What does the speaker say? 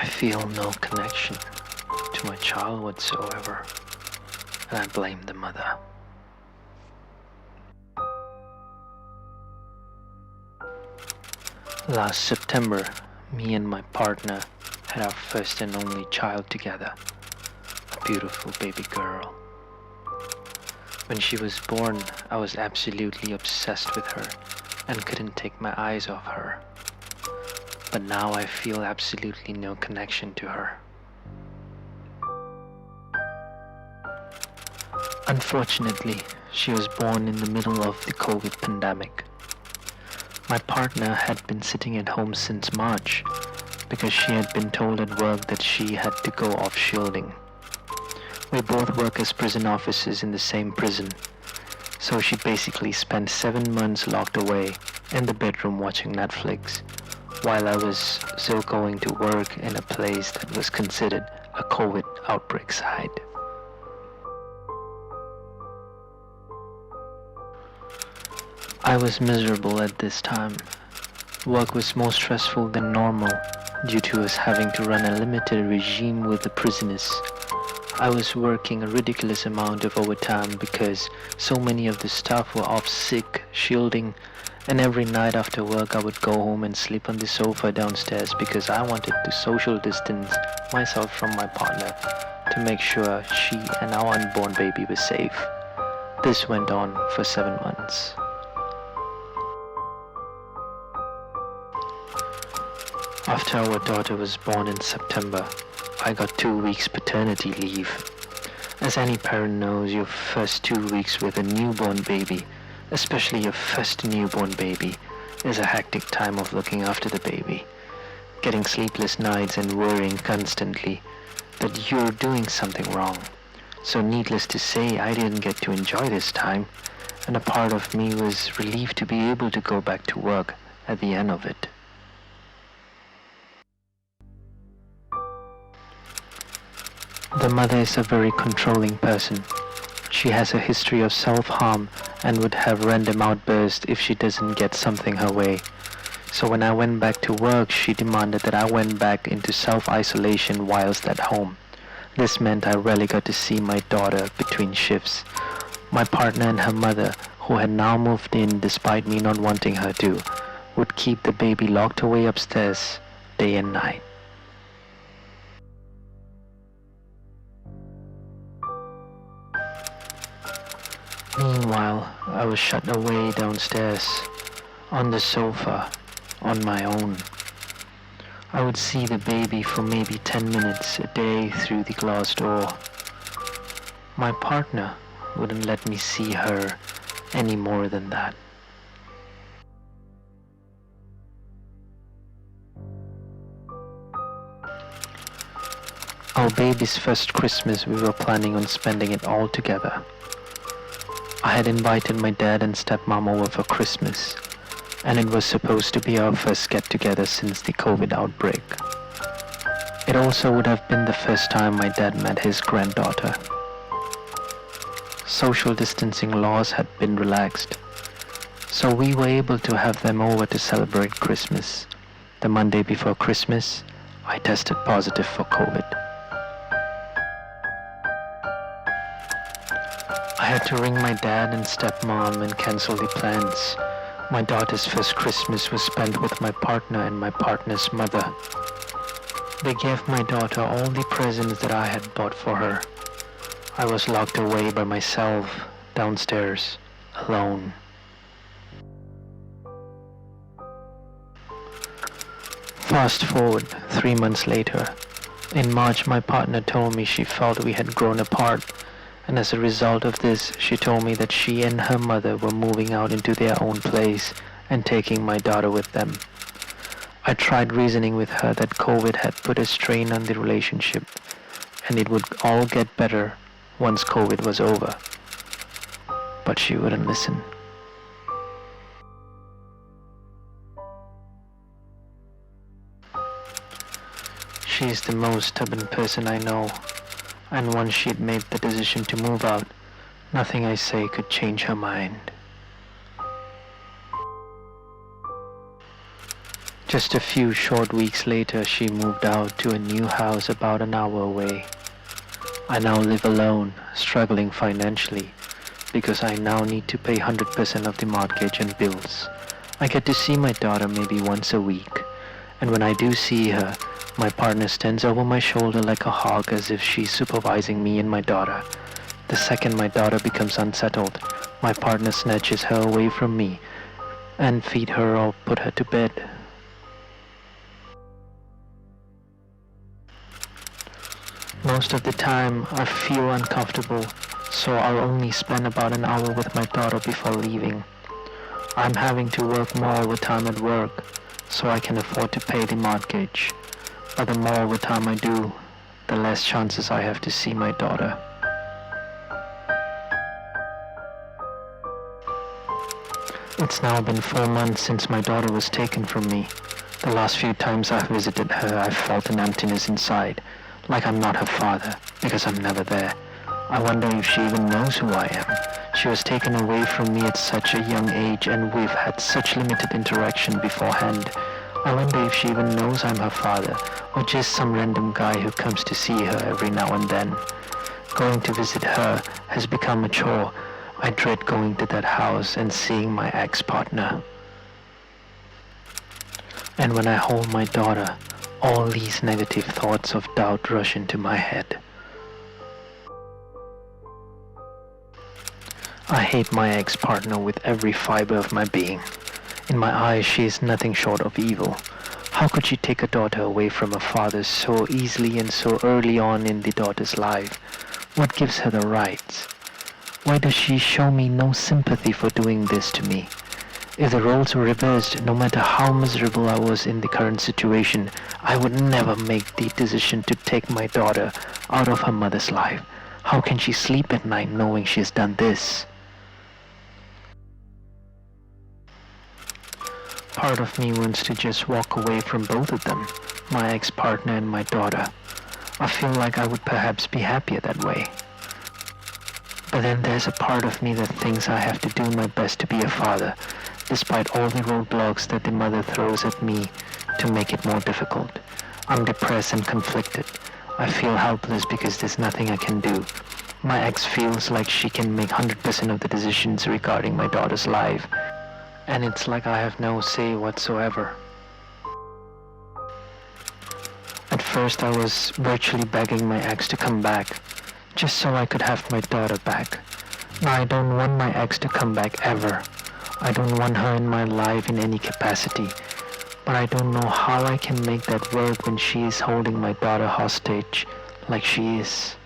feel no connection to my child whatsoever, and I blame the mother. Last September, me and my partner had our first and only child together, a beautiful baby girl. When she was born, I was absolutely obsessed with her and couldn't take my eyes off her. But now I feel absolutely no connection to her. Unfortunately, she was born in the middle of the COVID pandemic. My partner had been sitting at home since March because she had been told at work that she had to go off shielding. We both work as prison officers in the same prison, so she basically spent 7 months locked away in the bedroom watching Netflix, while I was still going to work in a place that was considered a COVID outbreak site. I was miserable at this time. Work was more stressful than normal due to us having to run a limited regime with the prisoners. I was working a ridiculous amount of overtime because so many of the staff were off sick, shielding, and every night after work I would go home and sleep on the sofa downstairs because I wanted to social distance myself from my partner to make sure she and our unborn baby were safe. This went on for 7 months. After our daughter was born in September, I got 2 weeks paternity leave. As any parent knows, your first 2 weeks with a newborn baby, especially your first newborn baby, is a hectic time of looking after the baby, getting sleepless nights and worrying constantly that you're doing something wrong. So needless to say, I didn't get to enjoy this time, and a part of me was relieved to be able to go back to work at the end of it. The mother is a very controlling person. She has a history of self-harm and would have random outbursts if she doesn't get something her way. So when I went back to work, she demanded that I went back into self-isolation whilst at home. This meant I rarely got to see my daughter between shifts. My partner and her mother, who had now moved in despite me not wanting her to, would keep the baby locked away upstairs day and night. Meanwhile, I was shut away downstairs, on the sofa, on my own. I would see the baby for maybe 10 minutes a day through the glass door. My partner wouldn't let me see her any more than that. Our baby's first Christmas, we were planning on spending it all together. I had invited my dad and stepmom over for Christmas, and it was supposed to be our first get-together since the COVID outbreak. It also would have been the first time my dad met his granddaughter. Social distancing laws had been relaxed, so we were able to have them over to celebrate Christmas. The Monday before Christmas, I tested positive for COVID. I had to ring my dad and stepmom and cancel the plans. My daughter's first Christmas was spent with my partner and my partner's mother. They gave my daughter all the presents that I had bought for her. I was locked away by myself, downstairs, alone. Fast forward 3 months later. In March, my partner told me she felt we had grown apart, and as a result of this, she told me that she and her mother were moving out into their own place and taking my daughter with them. I tried reasoning with her that COVID had put a strain on the relationship and it would all get better once COVID was over. But she wouldn't listen. She is the most stubborn person I know, and once she had made the decision to move out, nothing I say could change her mind. Just a few short weeks later, she moved out to a new house about an hour away. I now live alone, struggling financially, because I now need to pay 100% of the mortgage and bills. I get to see my daughter maybe once a week, and when I do see her, my partner stands over my shoulder like a hawk as if she's supervising me and my daughter. The second my daughter becomes unsettled, my partner snatches her away from me and feed her or put her to bed. Most of the time, I feel uncomfortable, so I'll only spend about an hour with my daughter before leaving. I'm having to work more overtime at work, so I can afford to pay the mortgage. But the more overtime I do, the less chances I have to see my daughter. It's now been 4 months since my daughter was taken from me. The last few times I've visited her, I've felt an emptiness inside, like I'm not her father, because I'm never there. I wonder if she even knows who I am. She was taken away from me at such a young age, and we've had such limited interaction beforehand. I wonder if she even knows I'm her father, or just some random guy who comes to see her every now and then. Going to visit her has become a chore. I dread going to that house and seeing my ex-partner. And when I hold my daughter, all these negative thoughts of doubt rush into my head. I hate my ex-partner with every fiber of my being. In my eyes, she is nothing short of evil. How could she take a daughter away from a father so easily and so early on in the daughter's life? What gives her the rights? Why does she show me no sympathy for doing this to me? If the roles were reversed, no matter how miserable I was in the current situation, I would never make the decision to take my daughter out of her mother's life. How can she sleep at night knowing she has done this? Part of me wants to just walk away from both of them, my ex-partner and my daughter. I feel like I would perhaps be happier that way. But then there's a part of me that thinks I have to do my best to be a father, despite all the roadblocks that the mother throws at me to make it more difficult. I'm depressed and conflicted. I feel helpless because there's nothing I can do. My ex feels like she can make 100% of the decisions regarding my daughter's life, and it's like I have no say whatsoever. At first I was virtually begging my ex to come back, just so I could have my daughter back. Now I don't want my ex to come back ever. I don't want her in my life in any capacity, but I don't know how I can make that work when she is holding my daughter hostage like she is.